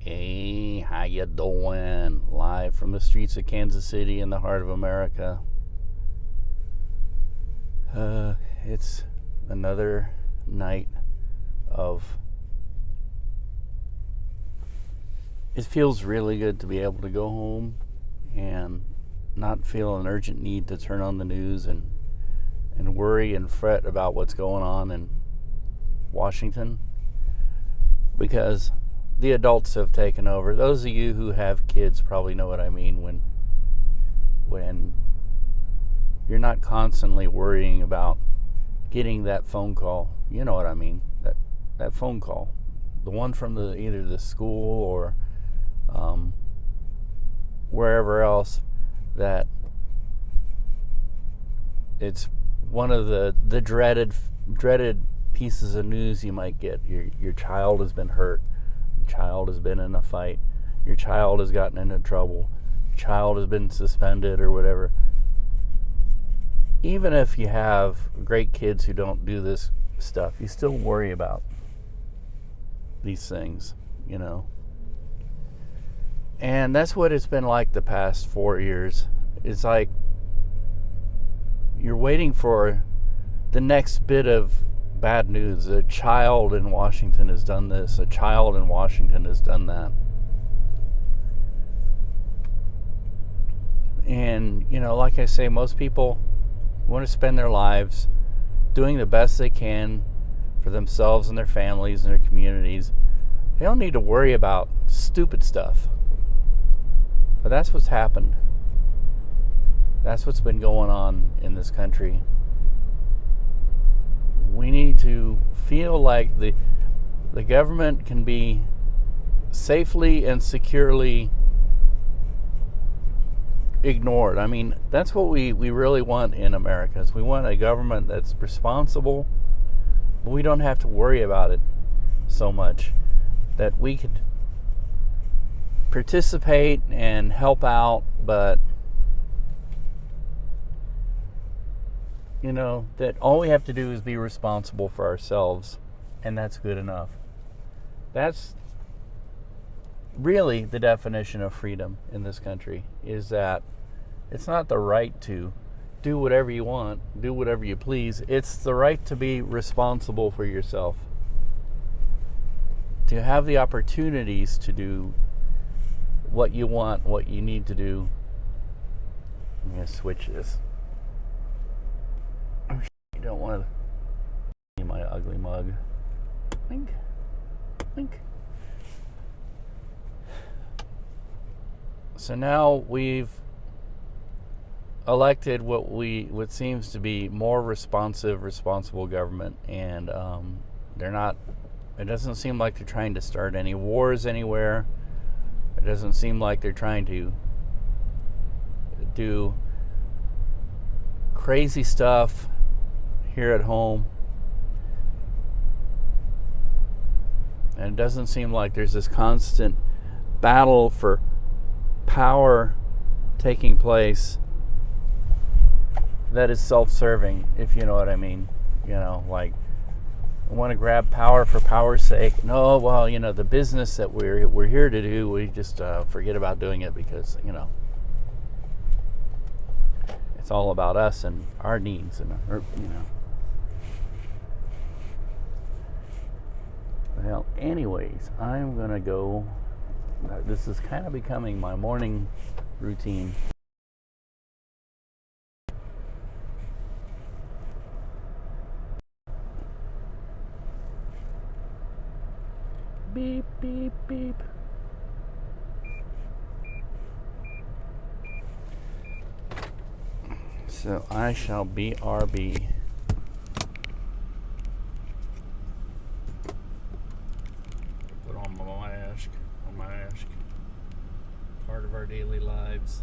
Hey, how you doing? Live from the streets of Kansas City in the heart of America. It's another night of... It feels really good to be able to go home and not feel an urgent need to turn on the news and worry and fret about what's going on in Washington, because the adults have taken over. Those of you who have kids probably know what I mean when you're not constantly worrying about getting that phone call. You know what I mean? That phone call, the one from either the school or wherever else, that it's one of the dreaded pieces of news you might get. Your child has been hurt. Your child has been in a fight. Your child has gotten into trouble. Your child has been suspended or whatever. Even if you have great kids who don't do this stuff, you still worry about these things, you know. And that's what it's been like the past 4 years. It's like you're waiting for the next bit of bad news. A child in Washington has done this. A child in Washington has done that. And, you know, like I say, most people want to spend their lives doing the best they can for themselves and their families and their communities. They don't need to worry about stupid stuff. But that's what's happened. That's what's been going on in this country. We need to feel like the government can be safely and securely ignored. I mean, that's what we really want in America. Is we want a government that's responsible, but we don't have to worry about it so much, that we could participate and help out, but you know, that all we have to do is be responsible for ourselves, and that's good enough. That's really the definition of freedom in this country, is that it's not the right to do whatever you want, do whatever you please. It's the right to be responsible for yourself, to have the opportunities to do what you want, what you need to do. I'm going to switch this. You don't want to see my ugly mug. Think. So now we've elected what seems to be more responsible government, and they're not. It doesn't seem like they're trying to start any wars anywhere. It doesn't seem like they're trying to do crazy stuff here at home. And it doesn't seem like there's this constant battle for power taking place that is self-serving, if you know what I mean. You know, like, I want to grab power for power's sake. No, well, you know, the business that we're here to do, we just forget about doing it because, you know, it's all about us and our needs and our, you know. Well, anyways, I'm gonna go. This is kind of becoming my morning routine. Beep, beep, beep. So I shall BRB. Put on my mask. Part of our daily lives.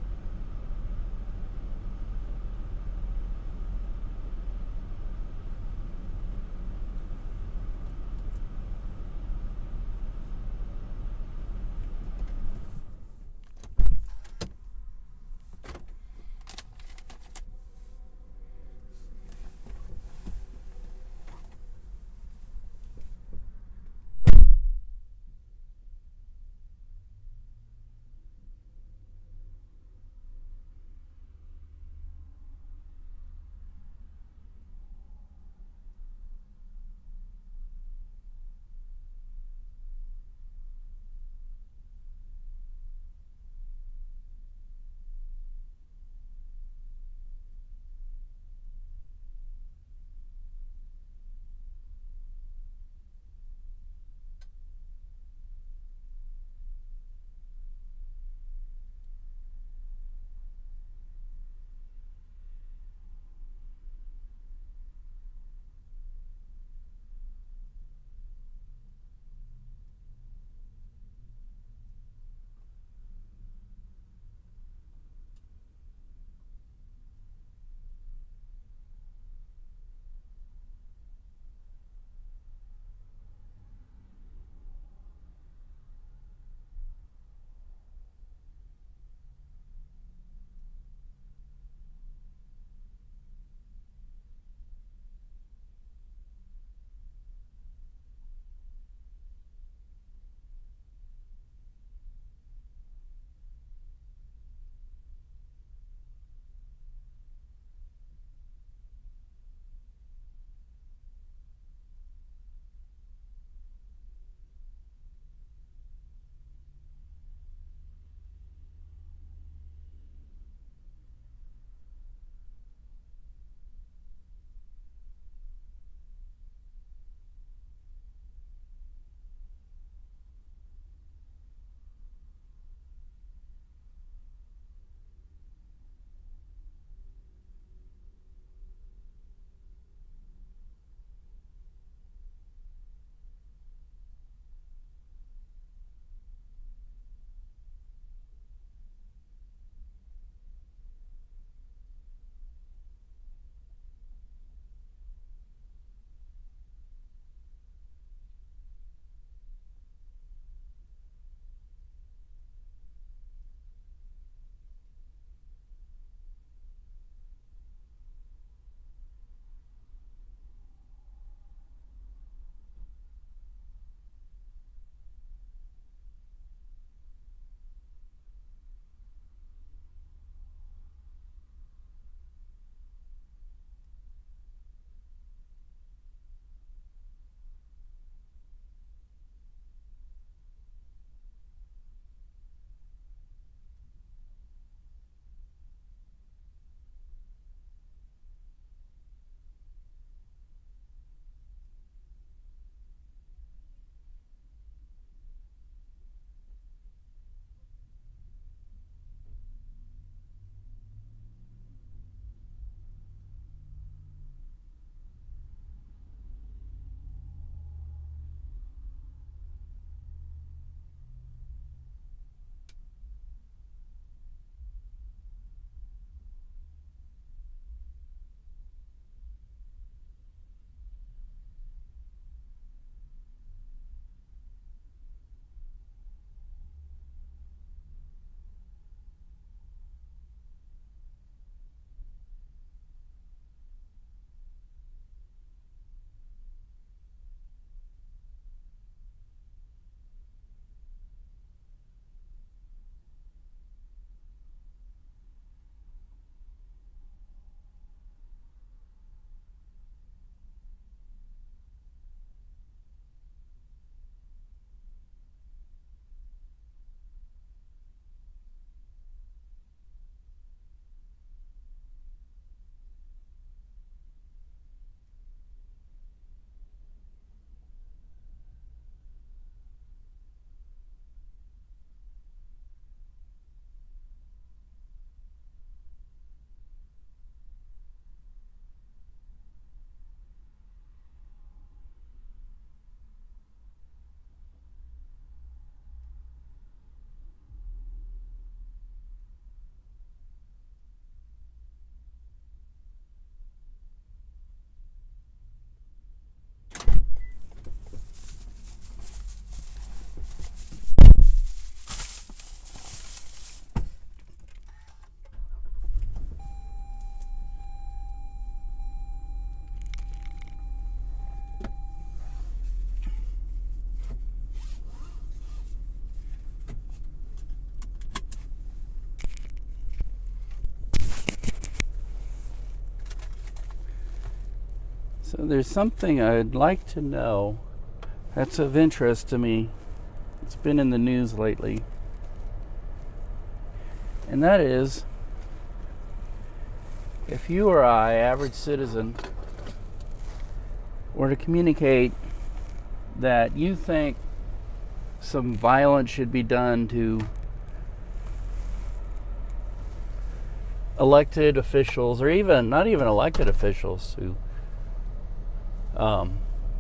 So there's something I'd like to know that's of interest to me. It's been in the news lately. And that is, if you or I, average citizen, were to communicate that you think some violence should be done to elected officials, or even not even elected officials, to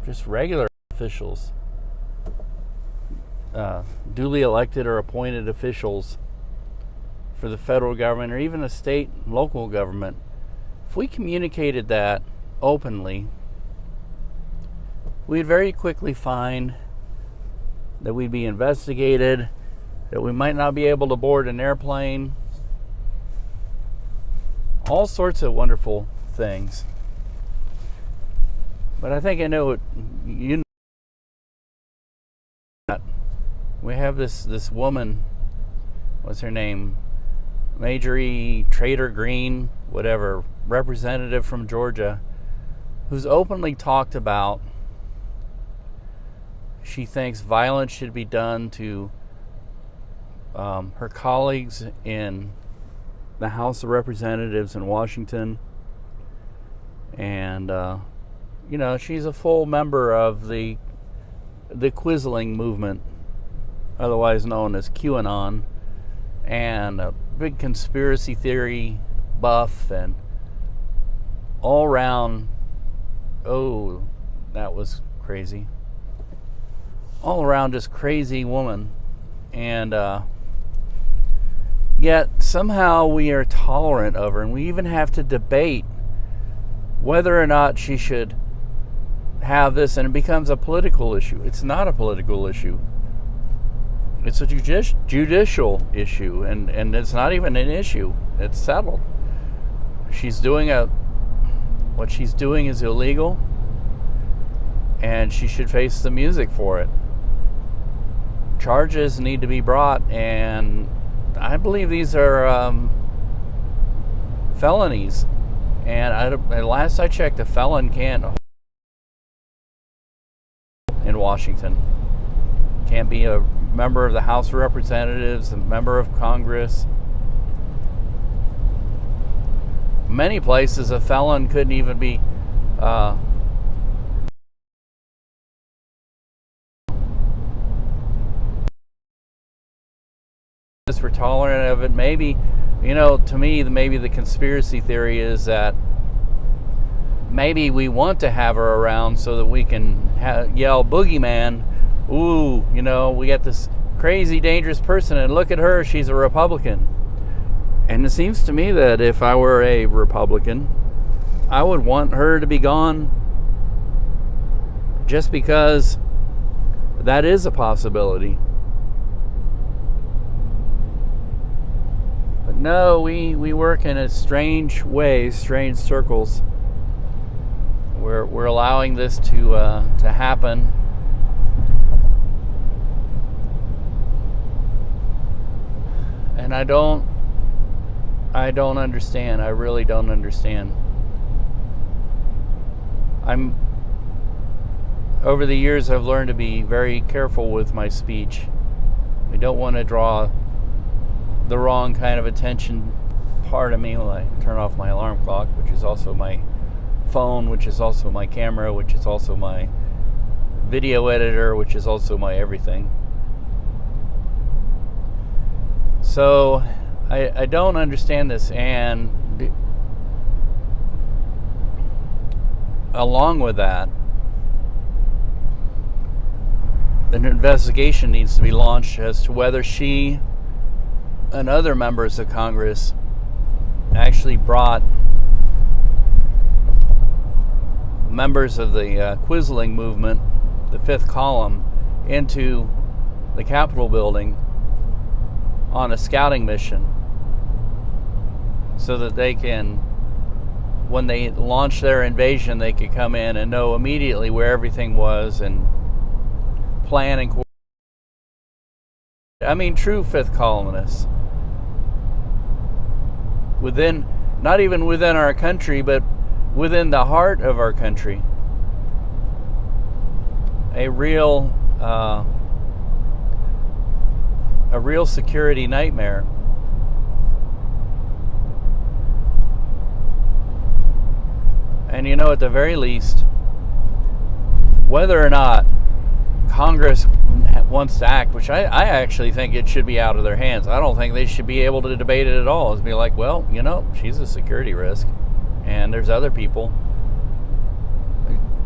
just regular officials, duly elected or appointed officials for the federal government or even the state and local government, if we communicated that openly, we'd very quickly find that we'd be investigated, that we might not be able to board an airplane, all sorts of wonderful things. But I think I know what you know. We have this woman, what's her name? Marjorie Taylor Greene, whatever, representative from Georgia, who's openly talked about she thinks violence should be done to her colleagues in the House of Representatives in Washington. And, she's a full member of the Quisling movement, otherwise known as QAnon, and a big conspiracy theory buff, and all around, oh, that was crazy. All around just crazy woman. And yet somehow we are tolerant of her, and we even have to debate whether or not she should have this, and it becomes a political issue. It's not a political issue. It's a judicial issue, and it's not even an issue. It's settled. What she's doing is illegal, and she should face the music for it. Charges need to be brought, and I believe these are felonies. And last I checked, a felon can't in Washington. Can't be a member of the House of Representatives, a member of Congress. Many places, a felon couldn't even be we're tolerant of it. Maybe, to me, maybe the conspiracy theory is that maybe we want to have her around so that we can yell boogeyman. Ooh, we got this crazy dangerous person, and look at her, she's a Republican. And it seems to me that if I were a Republican, I would want her to be gone, just because that is a possibility. But no, we work in a strange ways, strange circles. We're allowing this to happen. And I don't understand. I really don't understand. Over the years, I've learned to be very careful with my speech. I don't want to draw the wrong kind of attention. Part of me when I turn off my alarm clock, which is also my phone, which is also my camera, which is also my video editor, which is also my everything. So I don't understand this, and along with that, an investigation needs to be launched as to whether she and other members of Congress actually brought members of the Quisling movement, the Fifth Column, into the Capitol building on a scouting mission, so that they can, when they launch their invasion, they could come in and know immediately where everything was and plan and coordinate. I mean, true Fifth Columnists. Not even within our country, but within the heart of our country. a real security nightmare. And at the very least, whether or not Congress wants to act, which I actually think it should be out of their hands. I don't think they should be able to debate it at all. It's be like, well, she's a security risk, and there's other people.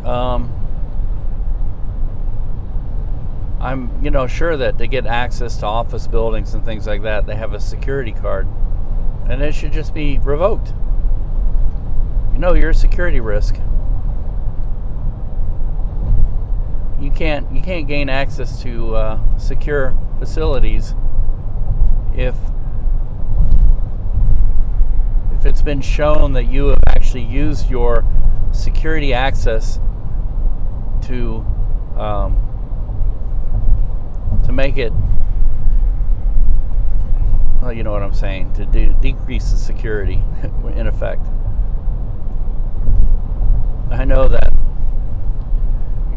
I'm, sure that to get access to office buildings and things like that, they have a security card, and it should just be revoked. You're a security risk. You can't gain access to secure facilities if it's been shown that you have actually used your security access to make it, well, you know what I'm saying, to decrease the security in effect. I know that,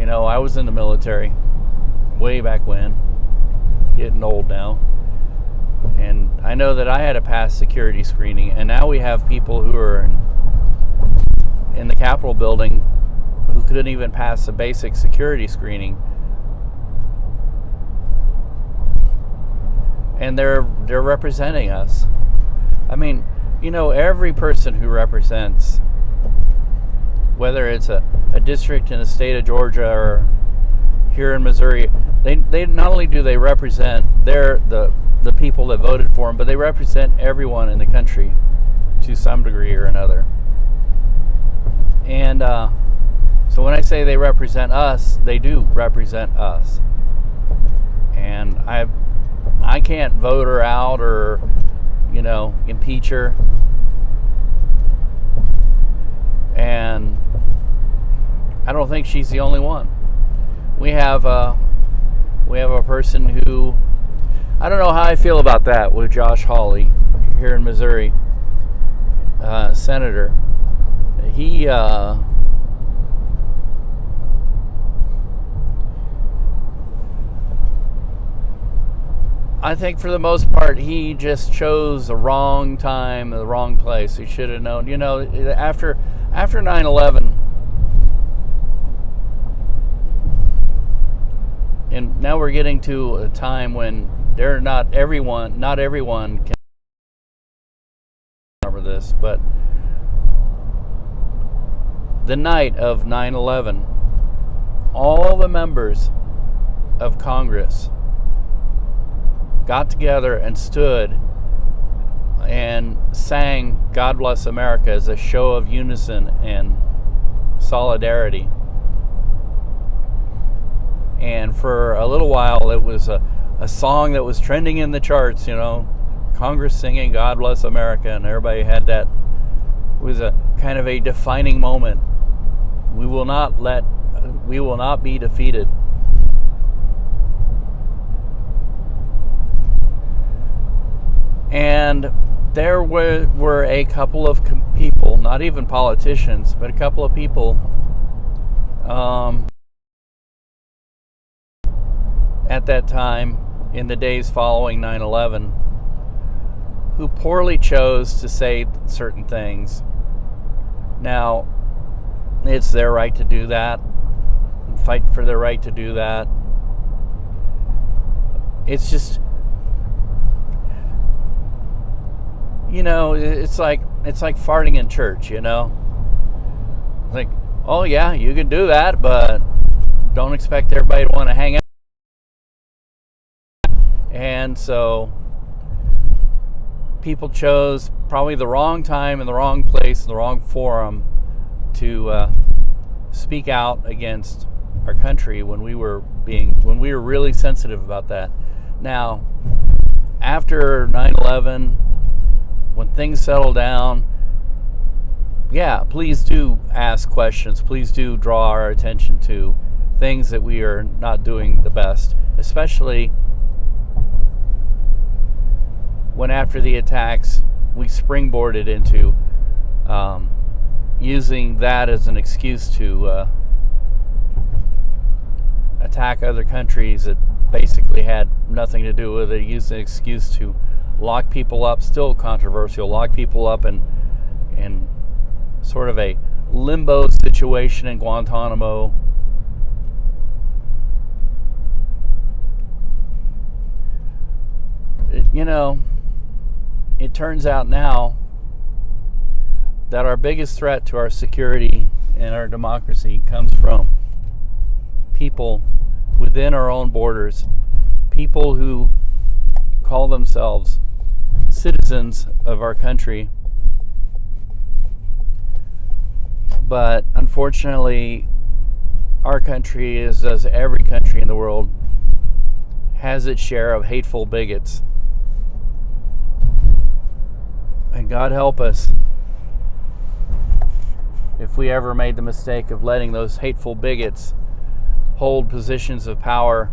I was in the military way back when, getting old now, and I know that I had to pass security screening, and now we have people who are in the Capitol building who couldn't even pass the basic security screening, and they're representing us. I mean, every person who represents, whether it's a district in the state of Georgia or here in Missouri, they not only do they represent the people that voted for them, but they represent everyone in the country to some degree or another. And so when I say they represent us, they do represent us. And I can't vote her out or impeach her. And I don't think she's the only one. We have a person who, I don't know how I feel about that with Josh Hawley here in Missouri, senator. He I think for the most part, he just chose the wrong time, the wrong place. He should have known. After 9/11, and now we're getting to a time when not everyone can remember this, but the night of 9/11, all the members of Congress got together and stood and sang God Bless America as a show of unison and solidarity. And for a little while, it was a song that was trending in the charts, Congress singing God Bless America, and everybody had that. It was a kind of a defining moment. We will not be defeated. And there were a couple of people, not even politicians, but a couple of people at that time, in the days following 9/11, who poorly chose to say certain things. Now, it's their right to do that, fight for their right to do that. It's just, it's like farting in church, Like, oh yeah, you can do that, but don't expect everybody to want to hang out. And so people chose probably the wrong time and the wrong place and the wrong forum to speak out against our country when we were really sensitive about that. Now, after 9/11, when things settle down, yeah, please do ask questions. Please do draw our attention to things that we are not doing the best, especially when after the attacks we springboarded into using that as an excuse to attack other countries that basically had nothing to do with it. He used an excuse to lock people up, still controversial, lock people up in sort of a limbo situation in Guantanamo. It turns out now that our biggest threat to our security and our democracy comes from people within our own borders, people who call themselves citizens of our country. But unfortunately, our country, as does every country in the world, has its share of hateful bigots. And God help us if we ever made the mistake of letting those hateful bigots hold positions of power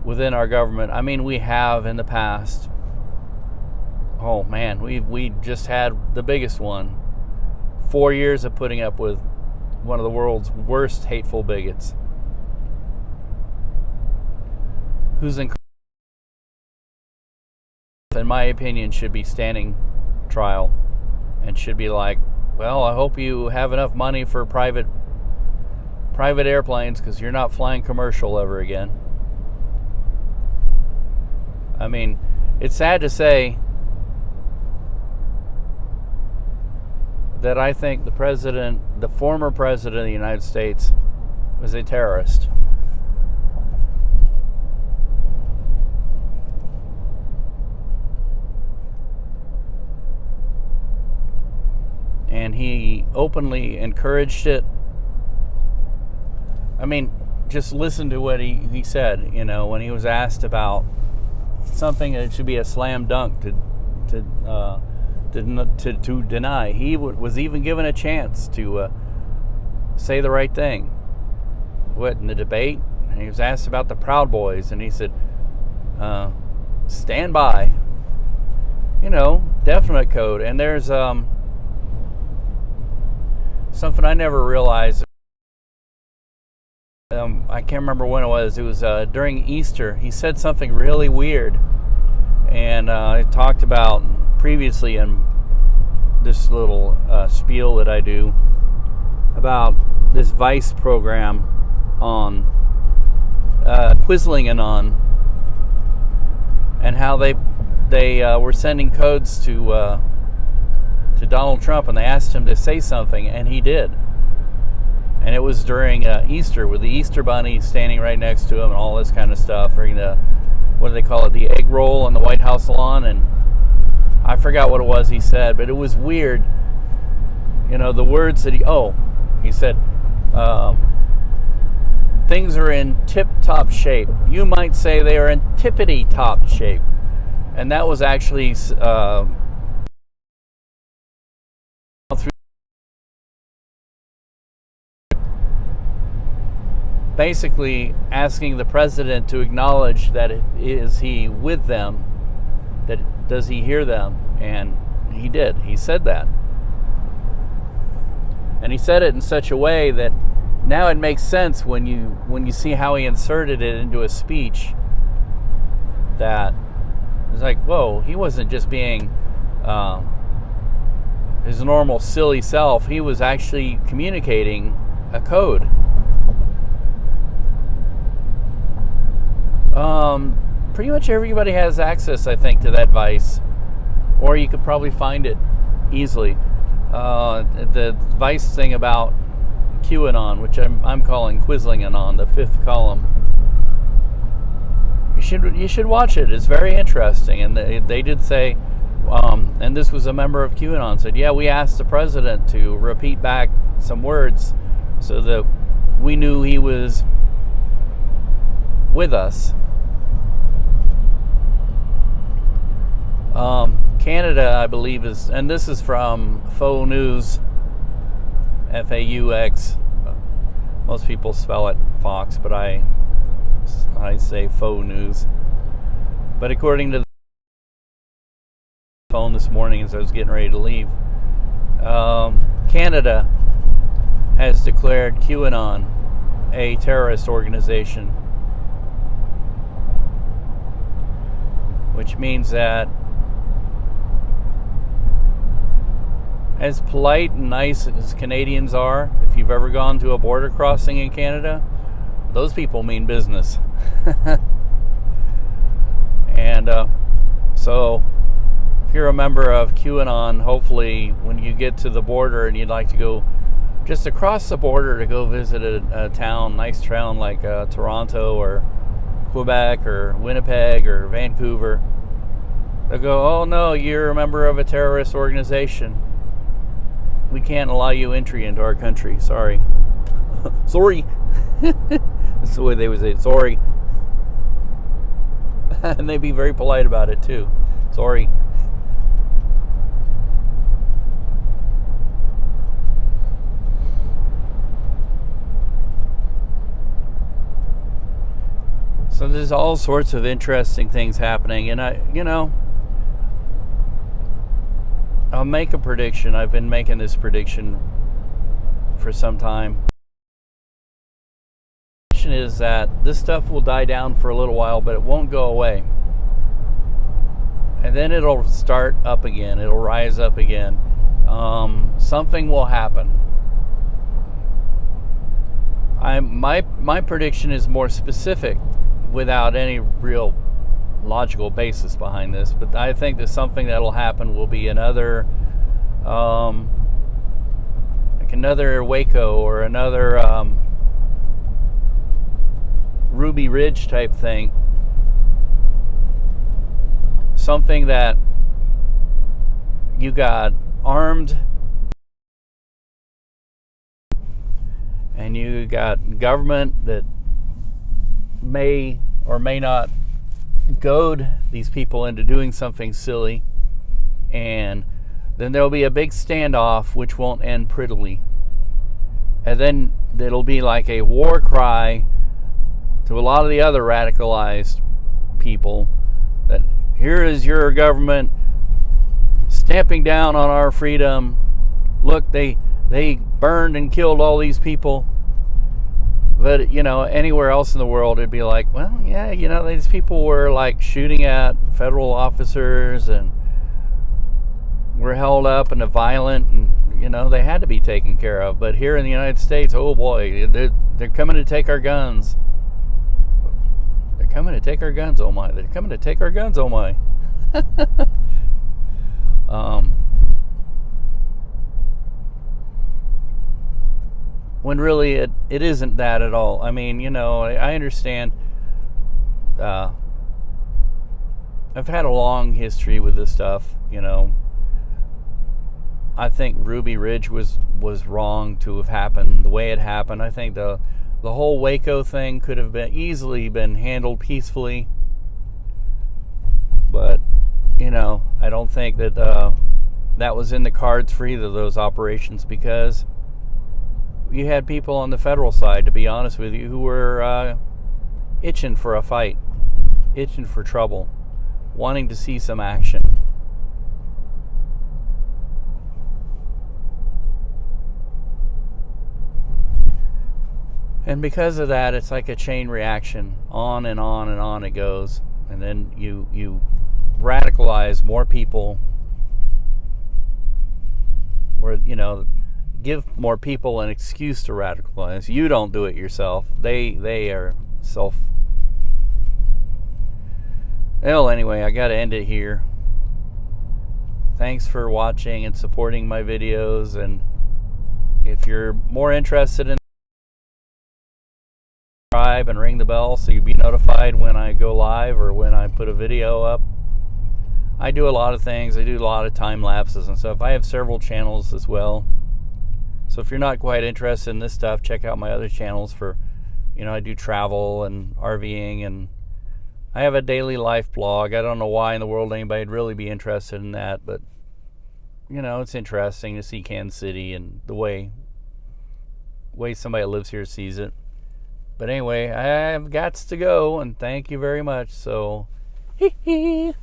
within our government. I mean, we have in the past. Oh man, we just had the biggest one. 4 years of putting up with one of the world's worst hateful bigots, who's in my opinion should be standing trial and should be like, well, I hope you have enough money for private airplanes, because you're not flying commercial ever again. I mean, it's sad to say that I think the former president of the United States, was a terrorist. And he openly encouraged it. I mean, just listen to what he said, when he was asked about something that should be a slam dunk to deny. He was even given a chance to say the right thing. In the debate, and he was asked about the Proud Boys, and he said, stand by. Definite code. And there's something I never realized. I can't remember when it was. It was during Easter. He said something really weird, and I talked about previously in this little spiel that I do about this Vice program on Quisling Anon, and how they were sending codes to Donald Trump, and they asked him to say something, and he did. And it was during Easter, with the Easter bunny standing right next to him and all this kind of stuff, during the, what do they call it, the egg roll on the White House lawn. And I forgot what it was he said, but it was weird. The words that he said, things are in tip-top shape. You might say they are in tippity-top shape. And that was actually basically asking the president to acknowledge that is he with them, that does he hear them, and he did. He said that, and he said it in such a way that now it makes sense when you see how he inserted it into a speech. That it's like, whoa, he wasn't just being his normal silly self. He was actually communicating a code. Pretty much everybody has access, I think, to that Vice, or you could probably find it easily. The Vice thing about QAnon, which I'm calling Quisling Anon, the fifth column. You should watch it. It's very interesting, and they did say, and this was a member of QAnon said, yeah, we asked the president to repeat back some words so that we knew he was with us. Canada, I believe, is, and this is from Faux News, F-A-U-X. Most people spell it Fox, but I say Faux News. But according to the phone this morning as I was getting ready to leave, Canada has declared QAnon a terrorist organization. which means that as polite and nice as Canadians are, if you've ever gone to a border crossing in Canada, those people mean business. And so if you're a member of QAnon, hopefully when you get to the border and you'd like to go just across the border to go visit a town, nice town like Toronto or Quebec or Winnipeg or Vancouver, they'll go, oh no, you're a member of a terrorist organization. We can't allow you entry into our country. Sorry. Sorry. That's the way they would say it. Sorry. And they'd be very polite about it too. Sorry. So there's all sorts of interesting things happening, and I'll make a prediction. I've been making this prediction for some time. The prediction is that this stuff will die down for a little while, but it won't go away. And then it'll start up again. It'll rise up again. Something will happen. My prediction is more specific, without any real logical basis behind this, but I think that something that'll happen will be another like another Waco or another Ruby Ridge type thing. Something that you got armed and you got government that may or may not goad these people into doing something silly, and then there'll be a big standoff which won't end prettily, and then it'll be like a war cry to a lot of the other radicalized people that here is your government stamping down on our freedom. Look, they burned and killed all these people. But, anywhere else in the world, it'd be like, well, yeah, these people were like shooting at federal officers and were held up and violent, and, they had to be taken care of. But here in the United States, oh boy, they're coming to take our guns. They're coming to take our guns, oh my. They're coming to take our guns, oh my. When really it isn't that at all. I mean, I understand. I've had a long history with this stuff. I think Ruby Ridge was wrong to have happened the way it happened. I think the whole Waco thing could have easily been handled peacefully. But I don't think that that was in the cards for either of those operations, because you had people on the federal side, to be honest with you, who were itching for a fight, itching for trouble, wanting to see some action. And because of that, it's like a chain reaction. On and on and on it goes. And then you radicalize more people, or, give more people an excuse to radicalize. You don't do it yourself. They are self. Well, anyway, I got to end it here. Thanks for watching and supporting my videos. And if you're more interested in, subscribe and ring the bell so you'll be notified when I go live or when I put a video up. I do a lot of things. I do a lot of time lapses and stuff. I have several channels as well. So if you're not quite interested in this stuff, check out my other channels for, I do travel and RVing, and I have a daily life blog. I don't know why in the world anybody'd really be interested in that, but, it's interesting to see Kansas City and the way somebody that lives here sees it. But anyway, I have got to go, and thank you very much. So, hee hee.